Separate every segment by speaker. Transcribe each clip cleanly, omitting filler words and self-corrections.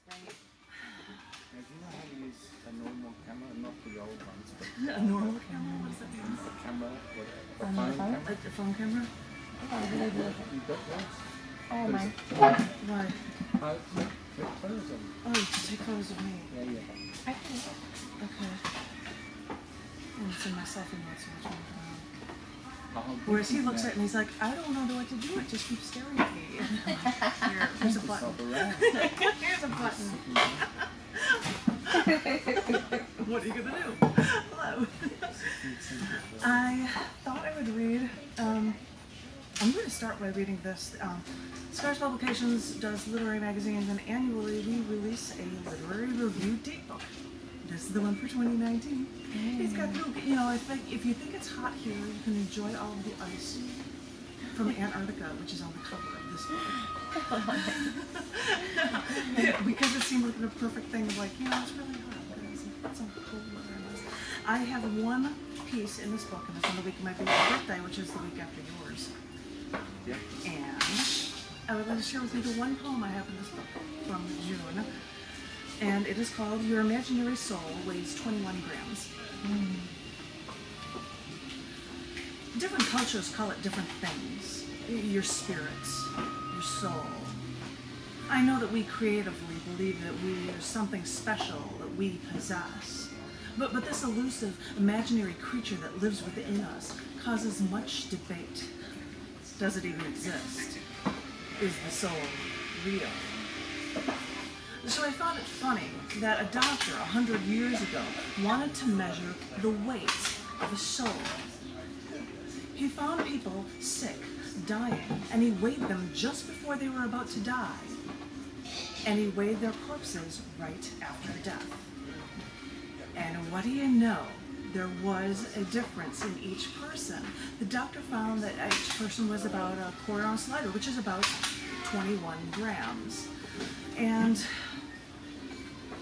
Speaker 1: Right.
Speaker 2: Now, do you know how to use a normal camera, not the old ones, but
Speaker 1: A normal camera? What does that mean?
Speaker 2: a camera, what, a
Speaker 3: On
Speaker 2: phone
Speaker 3: the phone?
Speaker 2: camera?
Speaker 1: A phone camera?
Speaker 3: Oh, did I do it?
Speaker 2: You got those?
Speaker 3: Oh, mine.
Speaker 1: Why?
Speaker 2: Click photos of them.
Speaker 1: Oh, to take photos of me.
Speaker 2: Yeah, yeah.
Speaker 3: I can.
Speaker 1: Okay. And it's in my selfie mode, so I'll turn it around.
Speaker 2: Oh,
Speaker 1: Whereas he looks at it and he's like, I don't know what to do, it just keeps staring at me. Here's a button. Here's a button. What are you gonna do? Hello. I thought I would read, I'm going to start by reading this. Scars Publications does literary magazines, and annually we release a literary review date book. This is the one for 2019. It's got little, you know, if you think it's hot here, you can enjoy all of the ice from Antarctica, which is on the cover of this book. Yeah, because it seemed like the perfect thing of like, you know, it's really hot. It's some cold weather in this. I have one piece in this book, and it's on the week of my baby's birthday, which is the week after yours.
Speaker 2: Yeah.
Speaker 1: And I would like to share with you the one poem I have in this book from June. And it is called Your Imaginary Soul Weighs 21 Grams. Different cultures call it different things. Your spirits, your soul. I know that we creatively believe that we are something special that we possess. But this elusive, imaginary creature that lives within us causes much debate. Does it even exist? Is the soul real? So I found it funny that a doctor 100 years ago wanted to measure the weight of a soul. He found people sick, dying, and he weighed them just before they were about to die. And he weighed their corpses right after death. And what do you know? There was a difference in each person. The doctor found that each person was about a quarter-ounce lighter, which is about 21 grams. And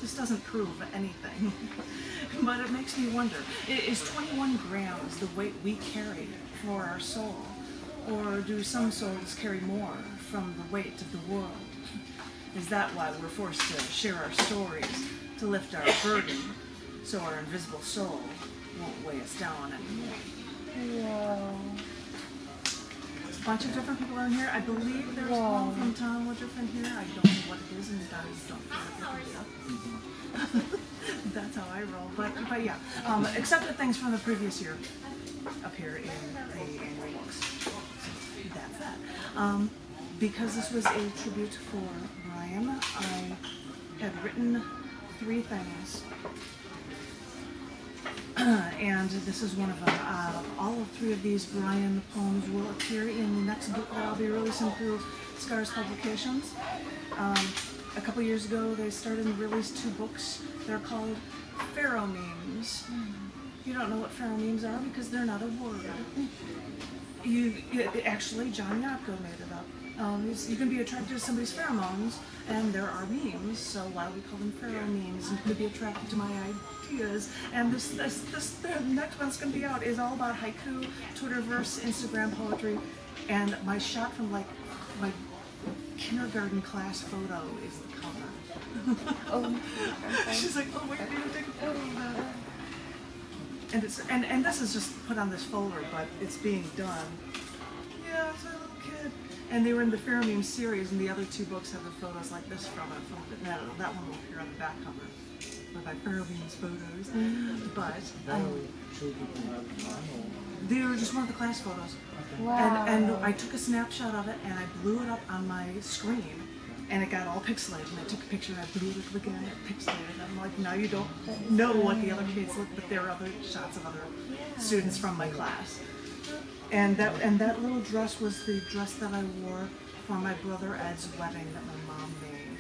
Speaker 1: this doesn't prove anything, but it makes me wonder, is 21 grams the weight we carry for our soul? Or do some souls carry more from the weight of the world? Is that why we're forced to share our stories, to lift our burden, so our invisible soul won't weigh us down anymore?
Speaker 3: Whoa.
Speaker 1: A bunch of different people in here. I believe there's one from Tom Woodruff in here. I don't know what it is, and I don't know. That's how I roll. But yeah, accepted things from the previous year appear in the annual books. So that's that. Because this was a tribute for Brian, I had written 3 things. And this is one of them. All 3 of these Brian poems will appear in the next book that I'll be releasing through Scars Publications. A couple years ago, they started and released 2 books. They're called Pharaoh Memes. You don't know what Pharaoh Memes are because they're not a word. Actually, John Yapko made it up. You can be attracted to somebody's pheromones, and there are memes, so why do we call them Pharaoh Memes? And you could be attracted to my ideas. And the next one's going to be out is all about haiku, Twitterverse, Instagram poetry, and my shot from like my kindergarten class photo is the cover.
Speaker 3: Oh.
Speaker 1: She's like, oh wait, I need to take a photo of that. And it's and this is just put on this folder, but it's being done. Yeah, it's a little kid. And they were in the Pharaoh Meme series, and the other 2 books have the photos like this from it. That one will appear on the back cover with my Pharaoh Memes photos. But they were just one of the class photos.
Speaker 3: Wow.
Speaker 1: And I took a snapshot of it, and I blew it up on my screen. And it got all pixelated, and I took a picture and I blew it up again, and it pixelated. I'm like, now you don't know what the other kids look, but there are other shots of other students from my class. And that little dress was the dress that I wore for my brother Ed's wedding that my mom made.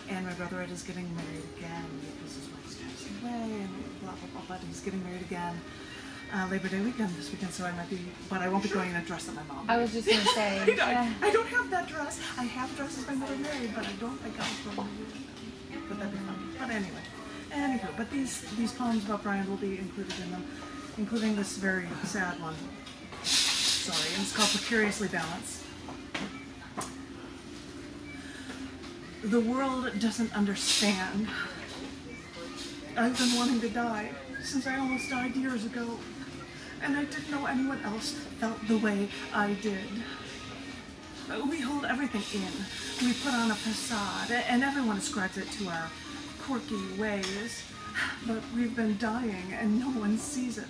Speaker 1: And my brother Ed is getting married again because his wife's passed away, and blah blah blah. But he's getting married again Labor Day weekend this weekend, so I might be, but I won't be going in a dress that my mom made.
Speaker 3: I was just gonna say.
Speaker 1: I don't have that dress. I have dresses my mother married, but I got it from her. But that'd be fun. But anyway. Anywho, but these poems about Brian will be included in them, including this very sad one. Sorry, and it's called Precariously Balanced. The world doesn't understand. I've been wanting to die since I almost died years ago, and I didn't know anyone else felt the way I did. We hold everything in. We put on a facade, and everyone ascribes it to our quirky ways. But we've been dying, and no one sees it.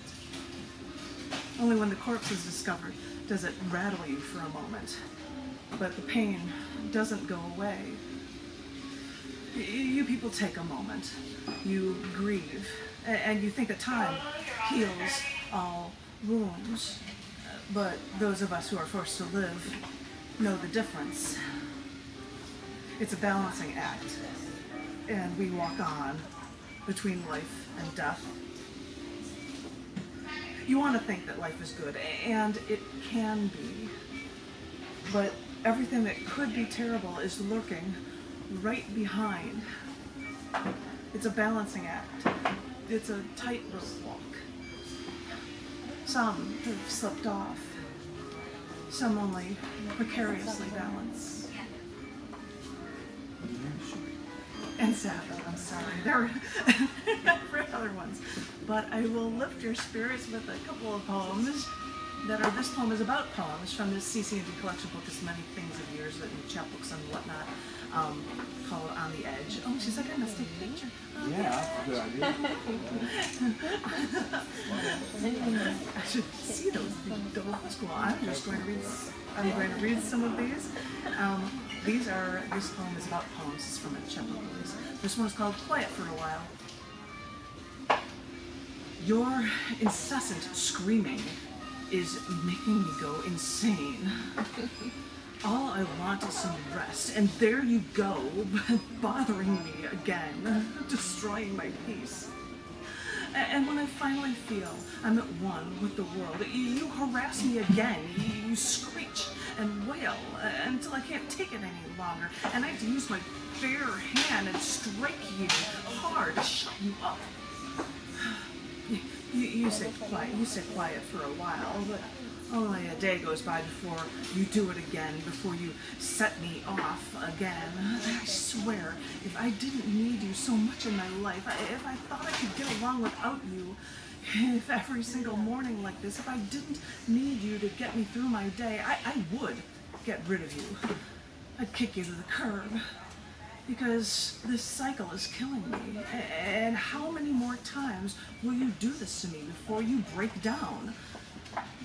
Speaker 1: Only when the corpse is discovered does it rattle you for a moment. But the pain doesn't go away. You people take a moment. You grieve, and you think that time heals all wounds. But those of us who are forced to live know the difference. It's a balancing act, and we walk on between life and death. You want to think that life is good, and it can be, but everything that could be terrible is lurking right behind. It's a balancing act. It's a tightrope walk. Some have slipped off. Some only precariously balance. And sad, I'm sorry. There are other ones. But I will lift your spirits with a couple of poems that are, this poem is about poems from this cc&d collection book. It's many things of yours, written chapbooks and whatnot, called On the Edge. Oh, she's like, I must take a picture. Oh,
Speaker 2: Yeah, that's a good idea.
Speaker 1: I should see those school. I'm going to read some of these. This poem is about poems. It's from a chapbook. This one is called Quiet for a While. Your incessant screaming is making me go insane. All I want is some rest, and there you go, bothering me again, destroying my peace. And when I finally feel I'm at one with the world, you harass me again. You screech and wail until I can't take it any longer, and I have to use my bare hand and strike you hard to shut you up. You say quiet for a while, but only a day goes by before you do it again, before you set me off again. I swear, if I didn't need you so much in my life, if I thought I could get along without you, if every single morning like this, if I didn't need you to get me through my day, I would get rid of you. I'd kick you to the curb. Because this cycle is killing me. And how many more times will you do this to me before you break down?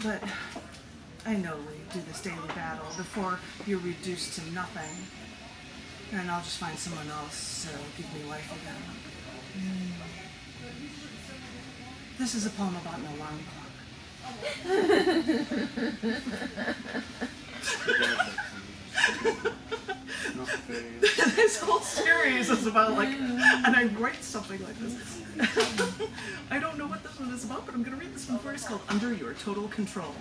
Speaker 1: But I know we do this daily battle before you're reduced to nothing. And I'll just find someone else to give me life again. This is a poem about an alarm clock.
Speaker 2: Not fair.
Speaker 1: This whole series is about and I write something like this. I don't know what this one is about, but I'm going to read this one for you. It's called Under Your Total Control.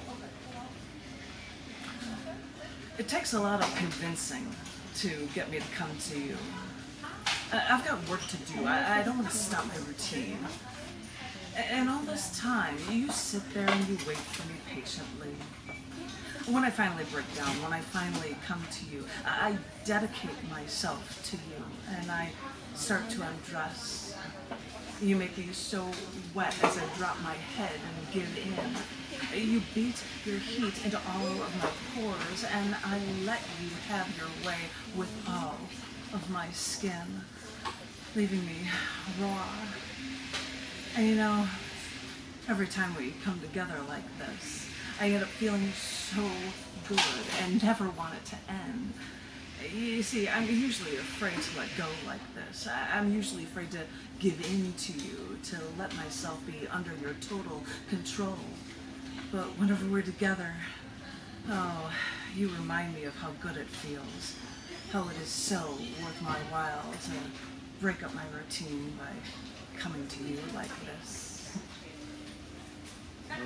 Speaker 1: It takes a lot of convincing to get me to come to you. I've got work to do. I don't want to stop my routine. And all this time, you sit there and you wait for me patiently. When I finally break down, when I finally come to you, I dedicate myself to you, and I start to undress. You make me so wet as I drop my head and give in. You beat your heat into all of my pores, and I let you have your way with all of my skin, leaving me raw. And you know, every time we come together like this, I end up feeling so good and never want it to end. You see, I'm usually afraid to let go like this. I'm usually afraid to give in to you, to let myself be under your total control. But whenever we're together, oh, you remind me of how good it feels, how it is so worth my while to break up my routine by coming to you like this.
Speaker 2: Well,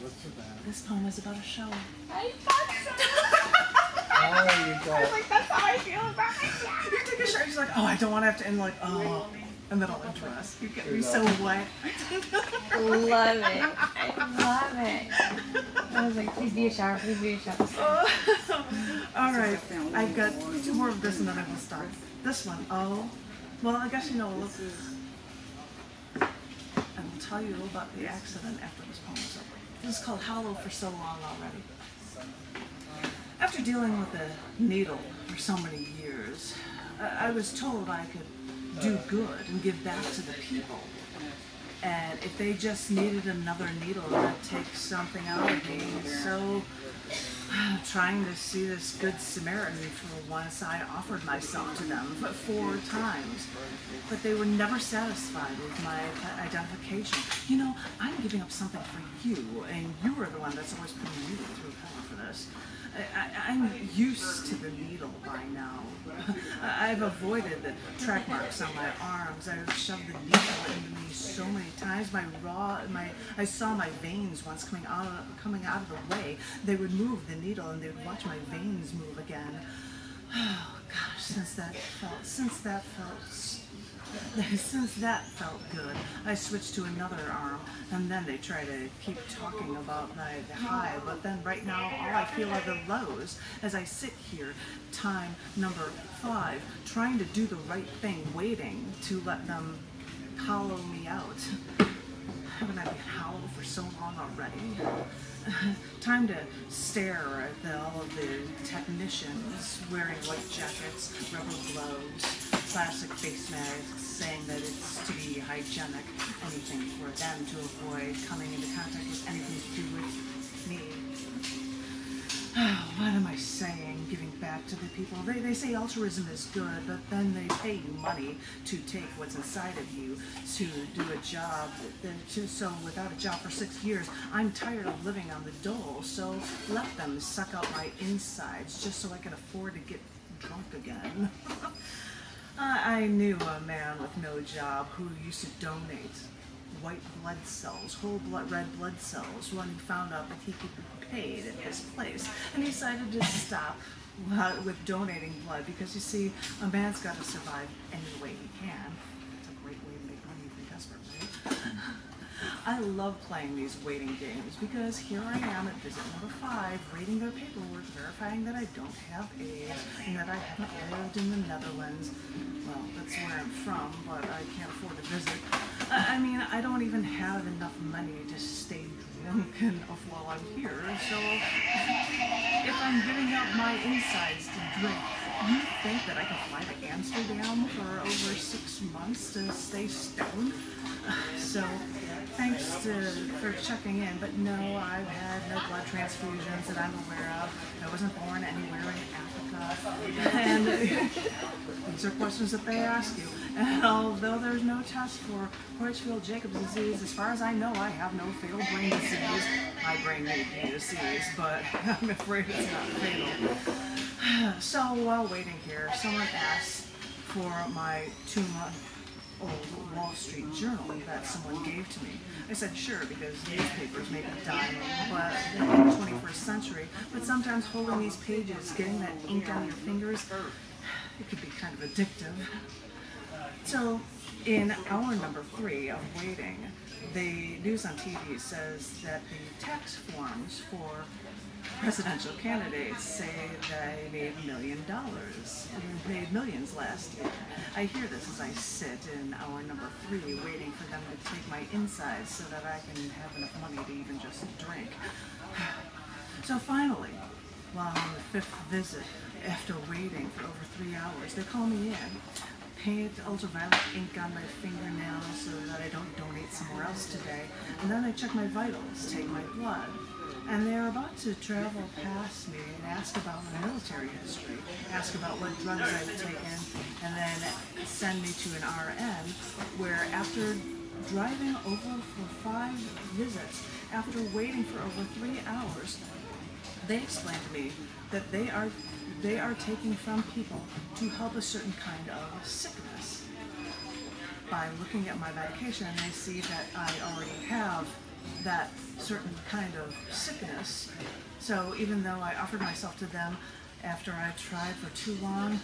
Speaker 2: what's about?
Speaker 1: This poem is about a show.
Speaker 3: I thought so.
Speaker 2: Oh, you
Speaker 3: I was
Speaker 2: got.
Speaker 3: like, that's how I feel about it.
Speaker 1: You take a shower, she's like, oh, I don't want to have to end oh. And then I'll undress. You get me so wet.
Speaker 3: Love it. I love it. I was like, please be a shower, please be a shower.
Speaker 1: All right, I've got 2 more of this and then I will start. This one, oh, well, I guess you know, look, I will tell you about the accident after this poem is over. This is called Hollow for So Long Already. After dealing with the needle for so many years, I was told I could do good and give back to the people. And if they just needed another needle, that takes something out of me. So, trying to see this good Samaritan for once, I offered myself to them 4 times. But they were never satisfied with my identification. You know, I'm giving up something for you, and you are the one that's always putting me through hell for this. I'm used to the needle by now. I've avoided the track marks on my arms. I've shoved the needle into me so many times. I saw my veins once coming out of the way. They would move the needle and they would watch my veins move again. Oh gosh, since that felt good, I switched to another arm, and then they try to keep talking about the high, but then right now all I feel are the lows as I sit here, time number 5, trying to do the right thing, waiting to let them hollow me out. Haven't I been hollow for so long already? Time to stare at all of the technicians wearing white jackets, rubber gloves, plastic face masks, saying that it's to be hygienic, anything for them to avoid coming into contact with anything to do with me. What am I saying? Giving back to the people. They say altruism is good, but then they pay you money to take what's inside of you to do a job. So without a job for 6 years, I'm tired of living on the dole. So let them suck out my insides just so I can afford to get drunk again. I knew a man with no job who used to donate white blood cells, red blood cells, when he found out that he could be paid at his place, and he decided to stop with donating blood because, you see, a man's got to survive any way he can. It's a great way to make money if you're desperate, right? I love playing these waiting games because here I am at visit number 5, reading their paperwork, verifying that I don't have AIDS and that I haven't lived in the Netherlands. Well, that's where I'm from, but I can't afford to visit. I mean, I don't even have enough money to stay drunk enough while I'm here, so if I'm giving up my insides to drink, you think that I can fly to Amsterdam for over 6 months to stay stoned? So, thanks for checking in, but no, I've had no blood transfusions that I'm aware of. I wasn't born anywhere in Africa. And these are questions that they ask you. And although there's no test for Creutzfeldt-Jacobs disease, as far as I know, I have no fatal brain disease. My brain may be diseased, but I'm afraid it's not fatal. So while waiting here, someone asked for my 2-month-old Wall Street Journal that someone gave to me. I said sure, because newspapers may be dying, but in the 21st century, but sometimes holding these pages, getting that ink on your fingers, it could be kind of addictive. So in hour number 3 of waiting, the news on TV says that the tax forms for presidential candidates say they made $1 million. They made millions last year. I hear this as I sit in hour number 3 waiting for them to take my insides so that I can have enough money to even just drink. So finally, while on the 5th visit, after waiting for over 3 hours, they call me in, paint ultraviolet ink on my fingernails so that I don't donate somewhere else today, and then they check my vitals, take my blood. And they're about to travel past me and ask about my military history, ask about what drugs I've taken, and then send me to an RN, where after driving over for 5 visits, after waiting for over 3 hours, they explained to me that they are taking from people to help a certain kind of sickness. By looking at my medication, they see that I already have that certain kind of sickness. So even though I offered myself to them after I tried for too long,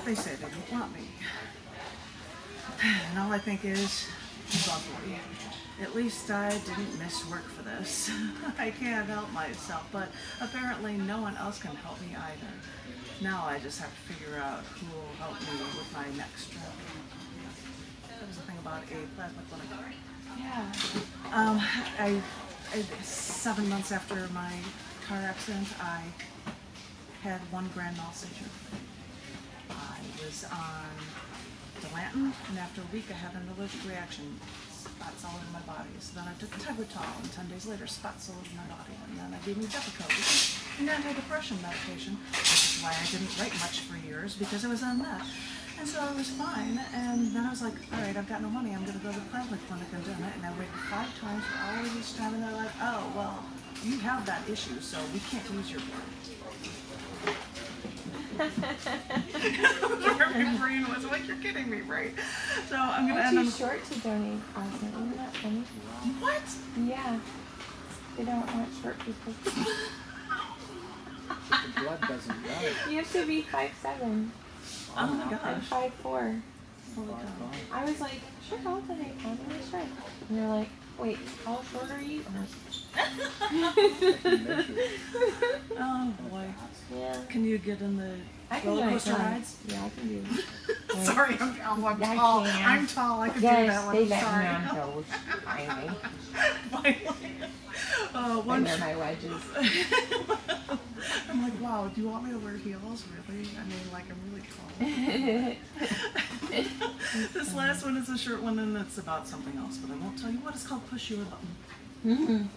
Speaker 1: they said they didn't want me. And all I think is, lovely. At least I didn't miss work for this. I can't help myself, but apparently no one else can help me either. Now I just have to figure out who will help me with my next trip. That was the thing about a plasma clinic.
Speaker 3: Yeah.
Speaker 1: I 7 months after my car accident, I had 1 grand mal seizure. I was on Delanton, and after a week I had an allergic reaction, spots all over my body. So then I took Tegretol, and 10 days later, spots all over my body. And then I gave me Depakote, an antidepressant medication, which is why I didn't write much for years, because I was on that. And so I was fine, and then I was like, all right, I've got no money, I'm going to go to the plasma clinic and do it. And I waited 5 times for all of this time, and they're like, oh, well, you have that issue, so we can't use your blood. My brain was like, you're kidding me, right? So I'm going to end
Speaker 3: Too
Speaker 1: on...
Speaker 3: short to donate plasma. Isn't that funny?
Speaker 1: What?
Speaker 3: Yeah. They don't want short people.
Speaker 2: The blood doesn't go.
Speaker 3: You have to be 5'7".
Speaker 1: Oh my
Speaker 3: I'm
Speaker 1: gosh.
Speaker 3: 5'4".
Speaker 1: Holy cow.
Speaker 3: I was like, sure, I'll donate plasma. Sure. And they're like, wait, how short are you? And I was
Speaker 1: Oh boy.
Speaker 3: yeah.
Speaker 1: Can you get in the
Speaker 3: I can
Speaker 1: roller
Speaker 3: donate
Speaker 1: coaster
Speaker 3: plasma.
Speaker 1: rides?
Speaker 3: Yeah, I can do.
Speaker 1: Sorry, I'm
Speaker 3: Yeah, I
Speaker 1: tall.
Speaker 3: can.
Speaker 1: I'm tall. I can do
Speaker 3: Yes,
Speaker 1: that one.
Speaker 3: they let
Speaker 1: Sorry.
Speaker 3: me on those. Finally.
Speaker 1: Finally.
Speaker 3: I
Speaker 1: One
Speaker 3: wear my wedges.
Speaker 1: I'm like, wow, do you want me to wear heels? Really? I mean, like, I'm really tall. This last one is a short one, and it's about something else, but I won't tell you what. It's called Push Your Button.
Speaker 3: Mm-hmm.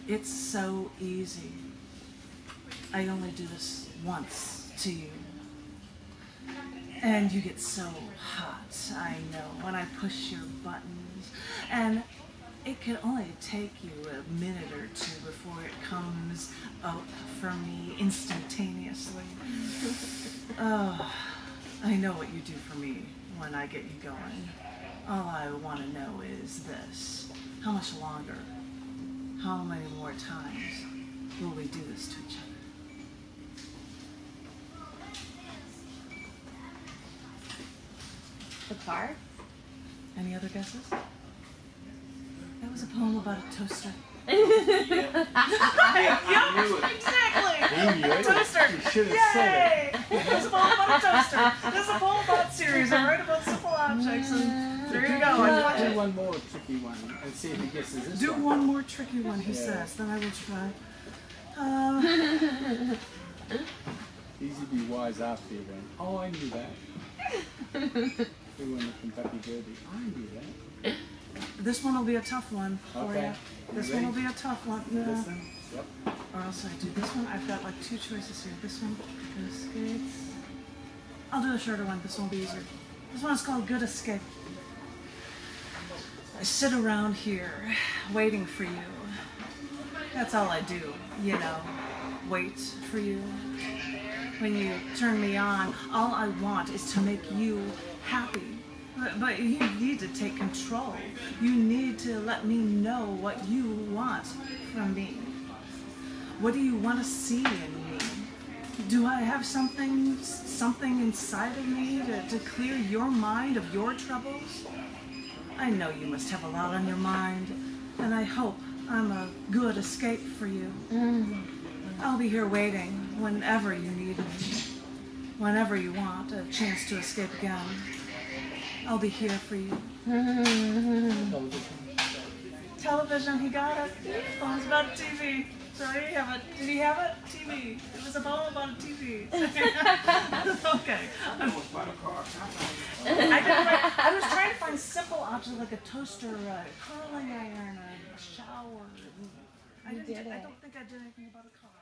Speaker 1: It's so easy. I only do this once to you. And you get so hot, I know, when I push your buttons. And it can only take you a minute or 2 before it comes up for me instantaneously. Oh, I know what you do for me when I get you going. All I want to know is this. How much longer? How many more times will we do this to each other?
Speaker 3: The car?
Speaker 1: Any other guesses? That was a poem about a toaster.
Speaker 2: I knew it.
Speaker 1: Exactly!
Speaker 2: He knew it.
Speaker 1: Toaster!
Speaker 2: You should have said
Speaker 1: Yay! There's a poem about a toaster. There's a poem about series. I write about simple objects, and there you go. I watch
Speaker 2: Do
Speaker 1: it.
Speaker 2: one more tricky one and see if he guesses this
Speaker 1: Do
Speaker 2: one.
Speaker 1: one more tricky one, he
Speaker 2: Yeah.
Speaker 1: says. Then I will try.
Speaker 2: Easy be wise after you went, oh, I knew that. We won the Kentucky Derby. I knew that.
Speaker 1: This one will be a tough one for
Speaker 2: Okay.
Speaker 1: you. This
Speaker 2: You
Speaker 1: one will
Speaker 2: ready?
Speaker 1: be a tough one. Yeah.
Speaker 2: Listen. Yep.
Speaker 1: Or else I do this one. I've got like 2 choices here. This one, Good Escape. I'll do a shorter one. This one will be easier. This one is called Good Escape. I sit around here waiting for you. That's all I do, you know, wait for you. When you turn me on, all I want is to make you happy. But you need to take control. You need to let me know what you want from me. What do you want to see in me? Do I have something inside of me to clear your mind of your troubles? I know you must have a lot on your mind, and I hope I'm a good escape for you. I'll be here waiting whenever you need me. Whenever you want a chance to escape again, I'll be here for you. Television, he got it. Oh, it's about a TV. So there you have it. Did he have it? TV. It was a poem about a TV. Okay. I was trying to find simple objects like a toaster, a curling iron, a shower. I don't think I did anything about a car.